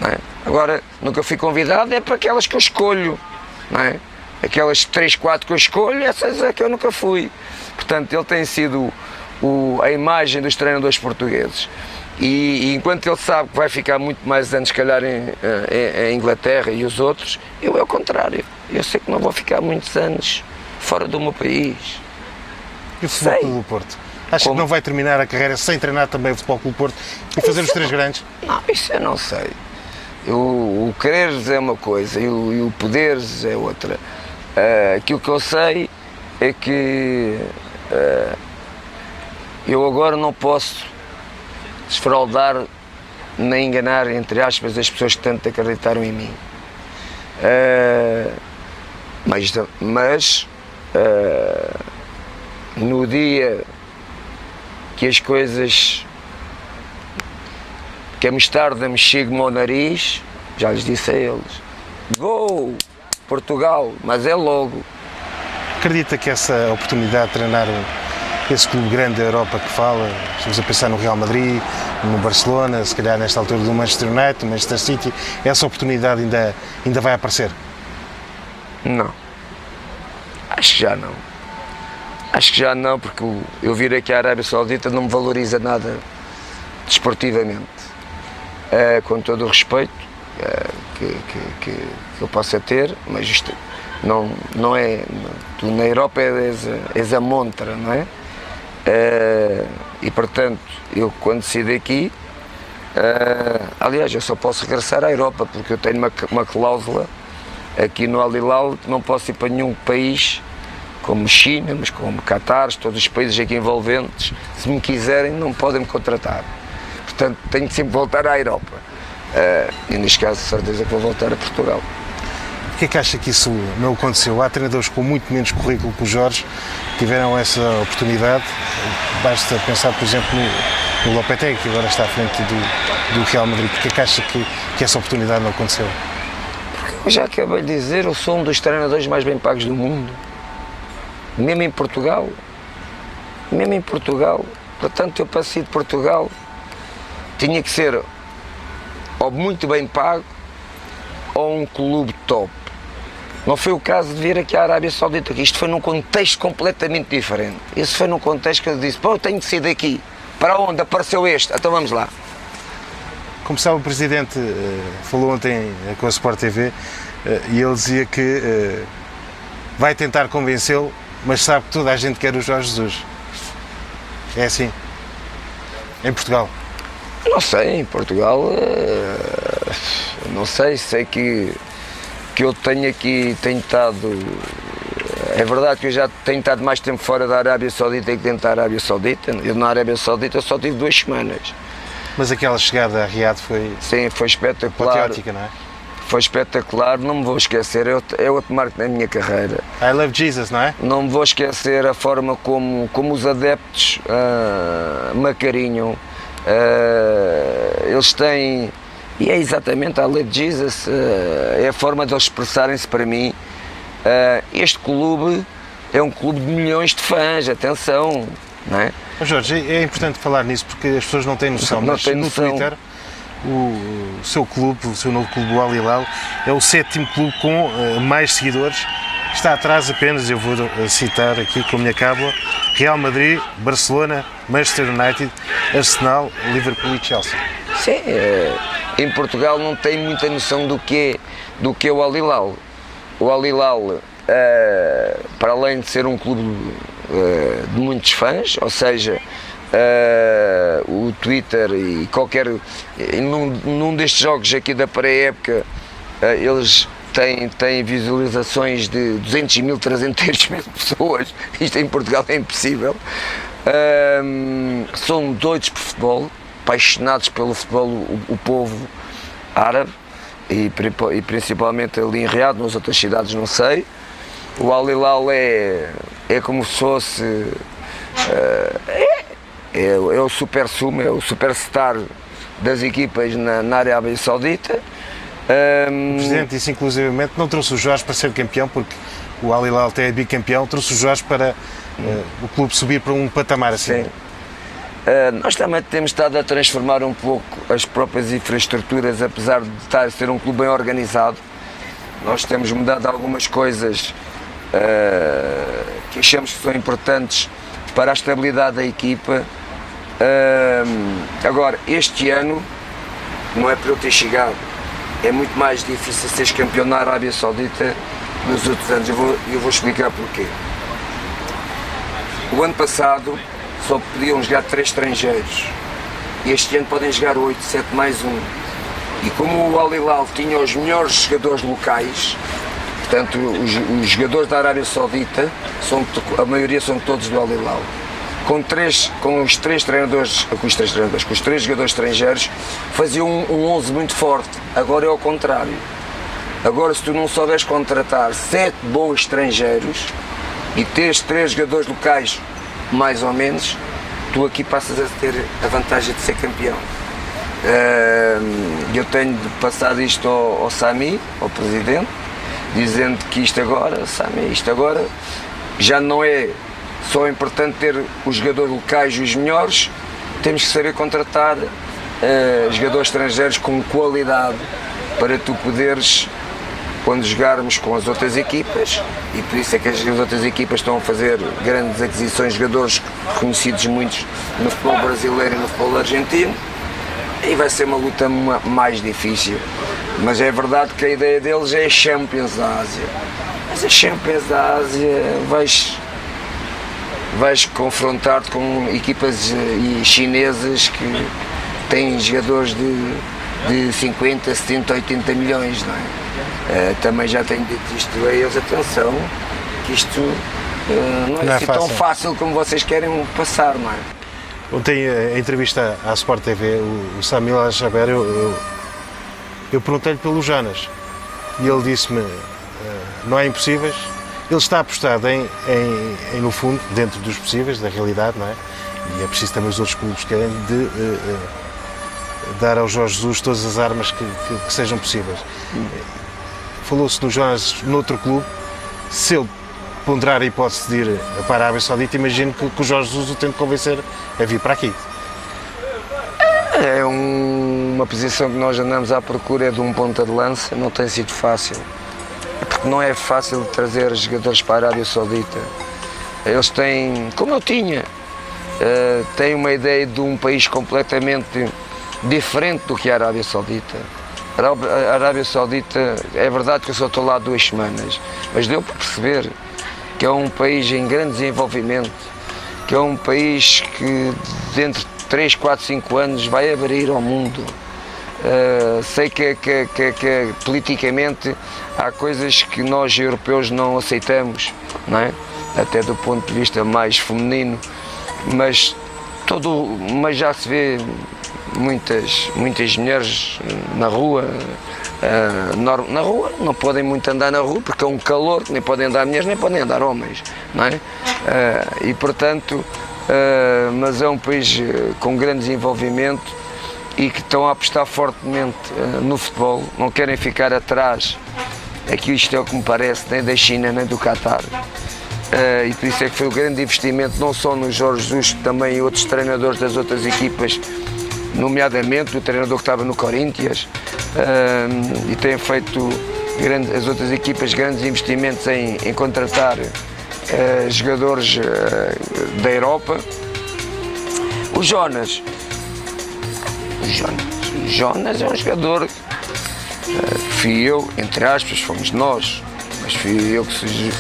não é? Agora, nunca fui convidado é para aquelas que eu escolho, não é? Aquelas 3, 4 que eu escolho, essas é que eu nunca fui. Portanto, ele tem sido a imagem dos treinadores portugueses. E enquanto ele sabe que vai ficar muito mais anos, se calhar, em Inglaterra e os outros, eu é o contrário. Eu sei que não vou ficar muitos anos fora do meu país. E o Futebol Clube do Porto? Acha que não vai terminar a carreira sem treinar também o Futebol Clube do Porto e fazer os 3 grandes? Não, isso eu não sei. O quereres é uma coisa e o poderes é outra. Aquilo que eu sei é que eu agora não posso desfraudar nem enganar, entre aspas, as pessoas que tanto acreditaram em mim. Mas no dia que as coisas, que a mostarda me chegue ao nariz, já lhes disse a eles: vou Portugal, mas é logo. Acredita que essa oportunidade de treinar esse clube grande da Europa que fala, estamos a pensar no Real Madrid, no Barcelona, se calhar nesta altura do Manchester United, do Manchester City, essa oportunidade ainda vai aparecer? Não. Acho que já não. Acho que já não, porque eu vir aqui à Arábia Saudita não me valoriza nada desportivamente. Com todo o respeito que eu possa ter, mas isto não é. Tu na Europa és a montra, não é? E portanto, eu quando saí daqui, aliás, eu só posso regressar à Europa, porque eu tenho uma cláusula aqui no Al Hilal que não posso ir para nenhum país, como China, mas como Qatar, todos os países aqui envolventes, se me quiserem, não podem me contratar. Portanto, tenho que sempre voltar à Europa. E neste caso, de certeza que vou voltar a Portugal. Porquê é que acha que isso não aconteceu? Há treinadores com muito menos currículo que o Jorge que tiveram essa oportunidade. Basta pensar, por exemplo, no Lopetegui, que agora está à frente do Real Madrid. Porquê é que acha que essa oportunidade não aconteceu? Eu já acabei de dizer, eu sou um dos treinadores mais bem pagos do mundo. Mesmo em Portugal. Mesmo em Portugal. Portanto, eu para sair de Portugal tinha que ser ou muito bem pago ou um clube top. Não foi o caso de vir aqui à Arábia Saudita, que isto foi num contexto completamente diferente. Isso foi num contexto que eu disse, pô, eu tenho de sair daqui. Para onde apareceu este? Então vamos lá. Como sabe, o Presidente falou ontem com a Sport TV e ele dizia que vai tentar convencê-lo, mas sabe que toda a gente quer o Jorge Jesus. É assim? Em Portugal? Não sei, em Portugal, não sei que eu tenho aqui tentado, é verdade que eu já tenho estado mais tempo fora da Arábia Saudita que dentro da Arábia Saudita. Eu na Arábia Saudita só tive 2 semanas. Mas aquela chegada a Riad foi... Sim, foi espetacular. Patriótica, não é? Foi espetacular, não me vou esquecer, é outro marco na minha carreira. I love Jesus, não é? Não me vou esquecer a forma como os adeptos me acarinham. Eles têm, e é exatamente I love Jesus, é a forma de eles expressarem-se para mim. Este clube é um clube de milhões de fãs, atenção, não é? Jorge, é importante falar nisso porque as pessoas não têm noção, Não mas têm no noção. Twitter o seu clube, o seu novo clube, o Al Hilal, é o 7º clube com mais seguidores. Está atrás apenas, eu vou citar aqui com a minha cábula, Real Madrid, Barcelona, Manchester United, Arsenal, Liverpool e Chelsea. Sim, em Portugal não tem muita noção do que é o Al Hilal. O Al Hilal, para além de ser um clube de muitos fãs, ou seja, o Twitter e qualquer... Num destes jogos aqui da pré-época, eles têm visualizações de 200 mil, 300 mil pessoas. Isto em Portugal é impossível. São doidos por futebol, apaixonados pelo futebol, o povo árabe, e principalmente ali em Riad, nas outras cidades não sei. O Al Hilal é como se fosse... É o super sumo, é o superstar das equipas na Arábia Saudita. O Presidente disse inclusivamente não trouxe o Jorge para ser campeão, porque o Al Hilal até é bicampeão, trouxe o Jorge para o clube subir para um patamar assim. Sim. Nós também temos estado a transformar um pouco as próprias infraestruturas, apesar de ser um clube bem organizado. Nós temos mudado algumas coisas que achamos que são importantes para a estabilidade da equipa. Agora, este ano, não é para eu ter chegado, é muito mais difícil seres campeão na Arábia Saudita nos outros anos. Eu vou explicar porquê. O ano passado só podiam jogar 3 estrangeiros. Este ano podem jogar 8, 7 mais 1. E como o Al Hilal tinha os melhores jogadores locais, portanto os jogadores da Arábia Saudita, a maioria são todos do Al Hilal. Com os três jogadores estrangeiros, faziam um 11 muito forte. Agora é ao contrário. Agora, se tu não souberes contratar 7 bons estrangeiros e teres 3 jogadores locais mais ou menos, tu aqui passas a ter a vantagem de ser campeão. Eu tenho passado isto ao Sami, ao Presidente, dizendo que isto agora já não é só importante ter os jogadores locais, os melhores, temos que saber contratar jogadores estrangeiros com qualidade para tu poderes, quando jogarmos com as outras equipas, e por isso é que as outras equipas estão a fazer grandes aquisições de jogadores conhecidos muitos no futebol brasileiro e no futebol argentino, e vai ser uma luta mais difícil. Mas é verdade que a ideia deles é a Champions da Ásia. Mas a Champions da Ásia vais confrontar-te com equipas chinesas que têm jogadores de 50, 70, 80 milhões, não é? Também já tenho dito isto a eles, atenção, que isto não é assim tão fácil como vocês querem passar, não é? Ontem, a entrevista à Sport TV, o Sami Al-Jaber, eu perguntei-lhe pelo Jonas e ele disse-me, não há impossíveis. Ele está apostado no fundo, dentro dos possíveis, da realidade, não é? E é preciso também os outros clubes querem dar ao Jorge Jesus todas as armas que sejam possíveis. Falou-se no Jonas noutro clube, se ele ponderar a hipótese de ir para a Arábia Saudita, imagino que o Jorge Jesus o tente convencer a vir para aqui. É uma posição que nós andamos à procura de um ponta de lança, não tem sido fácil. Porque não é fácil trazer jogadores para a Arábia Saudita. Eles têm, como eu tinha, têm uma ideia de um país completamente diferente do que a Arábia Saudita. A Arábia Saudita, é verdade que eu só estou lá 2 semanas, mas deu para perceber que é um país em grande desenvolvimento, que é um país que dentro de 3, 4, 5 anos vai abrir ao mundo. Sei que politicamente há coisas que nós europeus não aceitamos, não é? Até do ponto de vista mais feminino, mas já se vê muitas mulheres na rua. Na rua não podem muito andar na rua porque é um calor, nem podem andar mulheres, nem podem andar homens, não é? E portanto, mas é um país com grande desenvolvimento e que estão a apostar fortemente no futebol, não querem ficar atrás, aqui isto é o que me parece, nem da China nem do Qatar. E por isso é que foi o grande investimento, não só no Jorge Jesus, também em outros treinadores das outras equipas, nomeadamente o treinador que estava no Corinthians, e têm feito as outras equipas grandes investimentos em contratar jogadores da Europa. O Jonas é um jogador, fui eu, entre aspas, fomos nós, mas fui eu que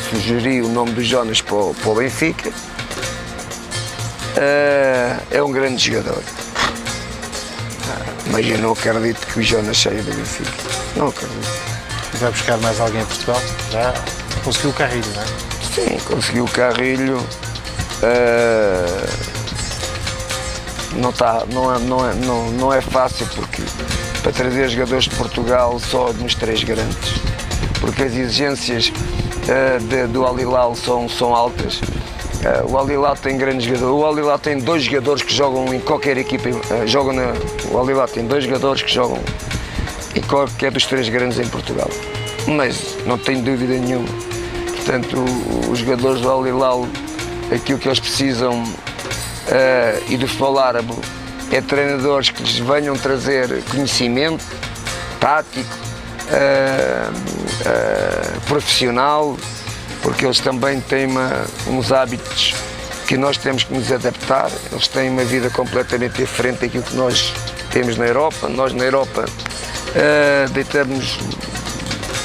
sugeri o nome do Jonas para o Benfica. É um grande jogador, mas eu não acredito que o Jonas saia do Benfica, não acredito. Vai buscar mais alguém em Portugal? Já conseguiu o Carrilho, não é? Sim, conseguiu o Carrilho. Não é fácil, porque para trazer jogadores de Portugal só nos 3 grandes, porque as exigências do Al Hilal são altas. O Al Hilal tem grandes jogadores. O Al Hilal tem 2 jogadores que jogam em qualquer equipa. O Al Hilal tem 2 jogadores que jogam em qualquer dos 3 grandes em Portugal, mas não tenho dúvida nenhuma. Portanto, os jogadores do Al Hilal, aquilo que eles precisam, e do futebol árabe, é treinadores que lhes venham trazer conhecimento tático, profissional, porque eles também têm uns hábitos que nós temos que nos adaptar. Eles têm uma vida completamente diferente daquilo que nós temos na Europa. Nós na Europa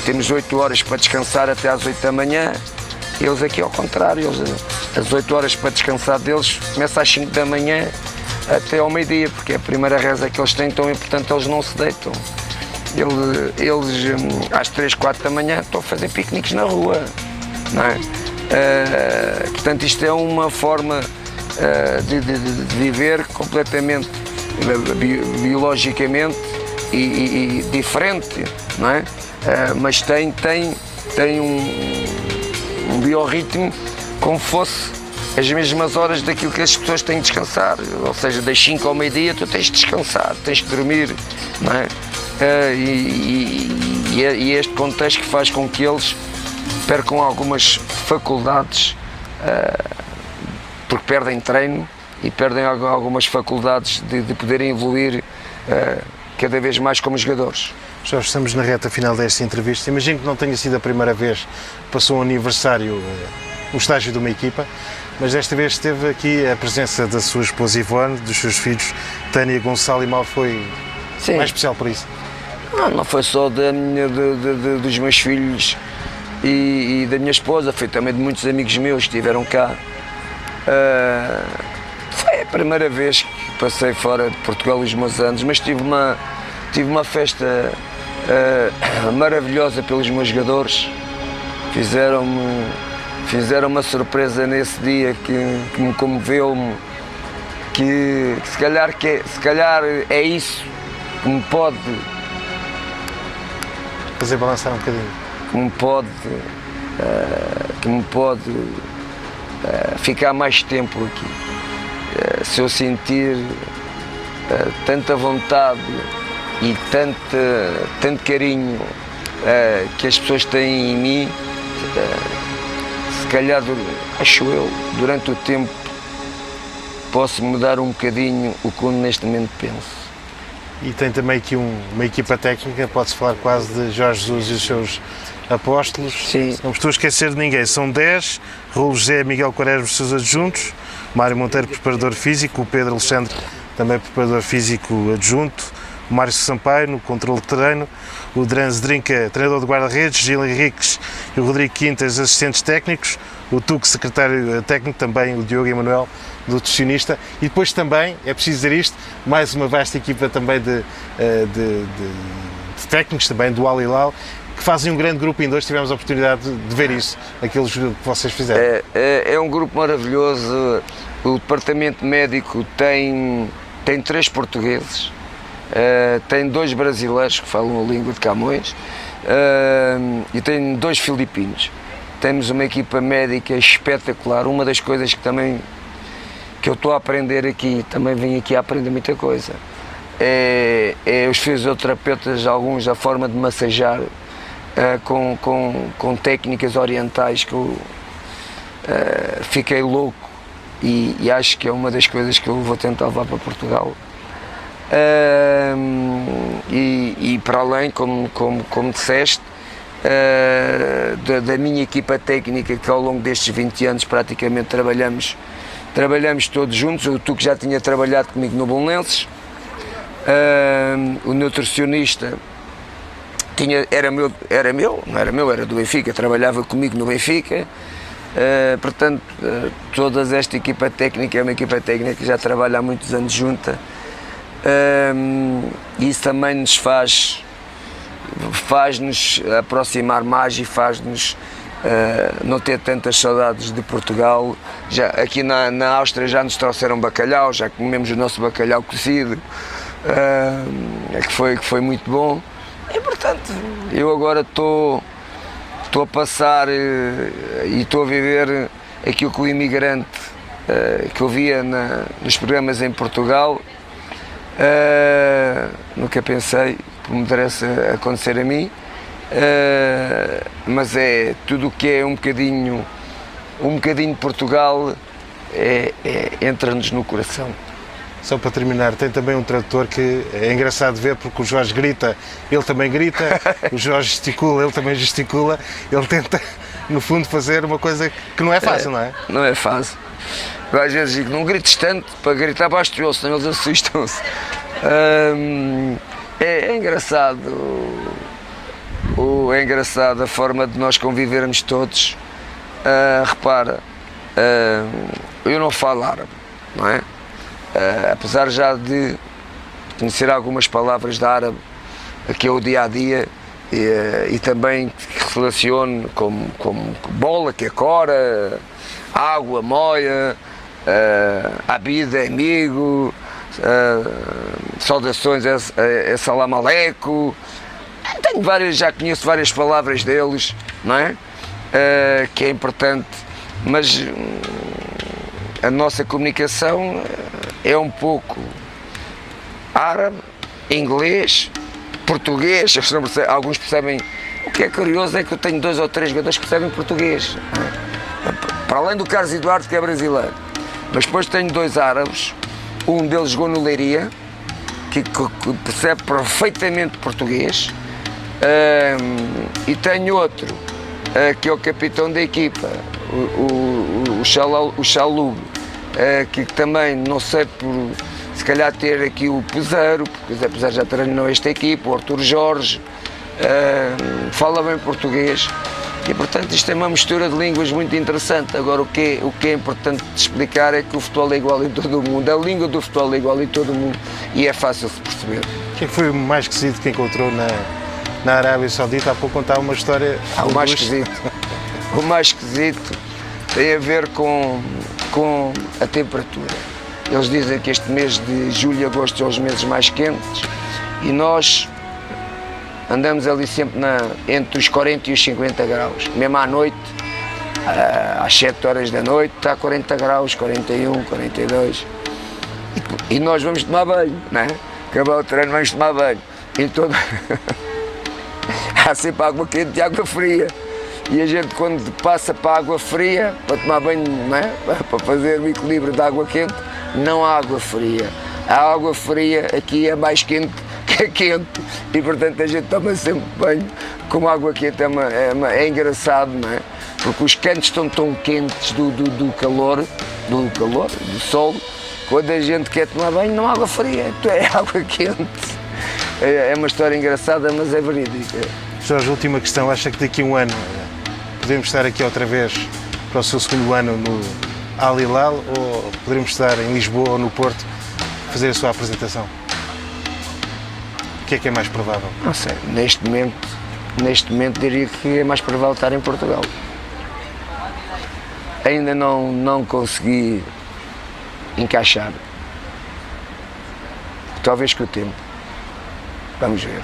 temos 8 horas para descansar até às 8 da manhã. Eles aqui ao contrário, as 8 horas para descansar deles começa às 5 da manhã até ao meio-dia, porque é a primeira reza que eles têm, então, e portanto eles não se deitam. Eles às 3, 4 da manhã estão a fazer piqueniques na rua, não é? Portanto, isto é uma forma de viver completamente biologicamente e diferente, não é? Mas tem um biorritmo como fosse as mesmas horas daquilo que as pessoas têm de descansar, ou seja, das 5 ao meio-dia tu tens de descansar, tens de dormir, não é? E este contexto que faz com que eles percam algumas faculdades, porque perdem treino e perdem algumas faculdades de poderem evoluir cada vez mais como jogadores. Jorge, estamos na reta final desta entrevista. Imagino que não tenha sido a primeira vez que passou um aniversário no estágio de uma equipa, mas desta vez teve aqui a presença da sua esposa Ivone, dos seus filhos Tânia, Gonçalo e Mal. Foi Sim. mais especial por isso? Não foi só dos meus filhos e da minha esposa, foi também de muitos amigos meus que estiveram cá. Foi a primeira vez que passei fora de Portugal os meus anos, mas tive uma festa maravilhosa pelos meus jogadores. Fizeram uma surpresa nesse dia que me comoveu-me, que se calhar é isso que me pode fazer balançar um bocadinho. Que me pode que me pode ficar mais tempo aqui. Se eu sentir tanta vontade e tanto carinho que as pessoas têm em mim, se calhar, acho eu, durante o tempo posso mudar um bocadinho o que eu neste momento penso. E tem também aqui uma equipa técnica, pode-se falar quase de Jorge Jesus e os seus apóstolos. Sim. Não me estou a esquecer de ninguém, são 10, Raul José, Miguel Quaresma, os seus adjuntos, Mário Monteiro, preparador físico, o Pedro Alexandre, também preparador físico adjunto, o Mário Sampaio, no controle de terreno, o Dranz Drinca, treinador de guarda-redes, Gil Henriques e o Rodrigo Quintas, assistentes técnicos, o Tuque, secretário técnico, também o Diogo Emanuel, nutricionista, e depois também, é preciso dizer isto, mais uma vasta equipa também de técnicos, também do Al Hilal, que fazem um grande grupo. Ainda hoje tivemos a oportunidade de ver isso, aquele jogo que vocês fizeram. É um grupo maravilhoso. O departamento médico tem 3 portugueses, tem 2 brasileiros que falam a língua de Camões e tem 2 filipinos. Temos uma equipa médica espetacular. Uma das coisas que eu estou a aprender aqui, também vim aqui a aprender muita coisa, é os fisioterapeutas, alguns, a forma de massajar com técnicas orientais que eu fiquei louco e acho que é uma das coisas que eu vou tentar levar para Portugal. E para além, como disseste, da minha equipa técnica, que ao longo destes 20 anos praticamente trabalhamos todos juntos. O Tuque já tinha trabalhado comigo no Belenenses, o nutricionista era do Benfica, trabalhava comigo no Benfica, portanto toda esta equipa técnica é uma equipa técnica que já trabalha há muitos anos junta, e isso também nos faz-nos aproximar mais e faz-nos não ter tantas saudades de Portugal. Já, aqui na Áustria já nos trouxeram bacalhau, já comemos o nosso bacalhau cozido, que foi muito bom. E portanto, eu agora estou a passar e estou a viver aquilo que o imigrante que eu via nos programas em Portugal. Nunca pensei que me pudesse acontecer a mim, mas é tudo o que é um bocadinho de Portugal, entra-nos no coração. Só para terminar, tem também um tradutor que é engraçado de ver, porque o Jorge grita, ele também grita, o Jorge gesticula, ele também gesticula, ele tenta, no fundo, fazer uma coisa que não é fácil, não é? Não é fácil. Eu às vezes digo, não grites tanto para gritar baixo de senão eles assustam-se. É engraçado, é engraçado a forma de nós convivermos todos. Repara, eu não falo árabe, não é? Apesar já de conhecer algumas palavras de árabe, que é o dia a dia, e também que relaciono como bola, que é cora, água, moia, abida, amigo, saudações, é salam aleikum. Já conheço várias palavras deles, não é? Que é importante, mas a nossa comunicação é um pouco árabe, inglês, português. Alguns percebem. O que é curioso é que eu tenho 2 ou 3 jogadores que percebem português, para além do Carlos Eduardo, que é brasileiro. Mas depois tenho 2 árabes, um deles jogou no Leiria, que percebe perfeitamente português, e tenho outro, que é o capitão da equipa, o Chalub, que também, não sei, por se calhar ter aqui o Peseiro, porque apesar já treinou esta equipa, o Artur Jorge, fala bem português. E portanto isto é uma mistura de línguas muito interessante. Agora o que é importante de explicar é que o futebol é igual em todo o mundo, a língua do futebol é igual em todo o mundo e é fácil de perceber. O que é que foi o mais esquisito que encontrou na Arábia Saudita? Há pouco contava uma história. O mais esquisito tem a ver com a temperatura. Eles dizem que este mês de julho e agosto são os meses mais quentes e nós andamos ali sempre entre os 40 e os 50 graus. Mesmo à noite, às 7 horas da noite, está a 40 graus, 41, 42. E nós vamos tomar banho, não é? Acabar o treino, vamos tomar banho. E todo... há sempre água quente e água fria. E a gente, quando passa para a água fria, para tomar banho, não é? Para fazer o equilíbrio da água quente, não há água fria. A água fria aqui é mais quente que é quente. E portanto a gente toma sempre banho com água quente. É engraçado, não é? Porque os cantos estão tão quentes do calor, do sol. Quando a gente quer tomar banho, não há água fria, é água quente. É uma história engraçada, mas é verídica. Jorge, última questão. Acha que daqui a um ano podemos estar aqui outra vez para o seu segundo ano no Al Hilal, ou poderemos estar em Lisboa ou no Porto a fazer a sua apresentação? O que é mais provável? Não sei, neste momento diria que é mais provável estar em Portugal. Ainda não consegui encaixar. Talvez com o tempo. Vamos ver.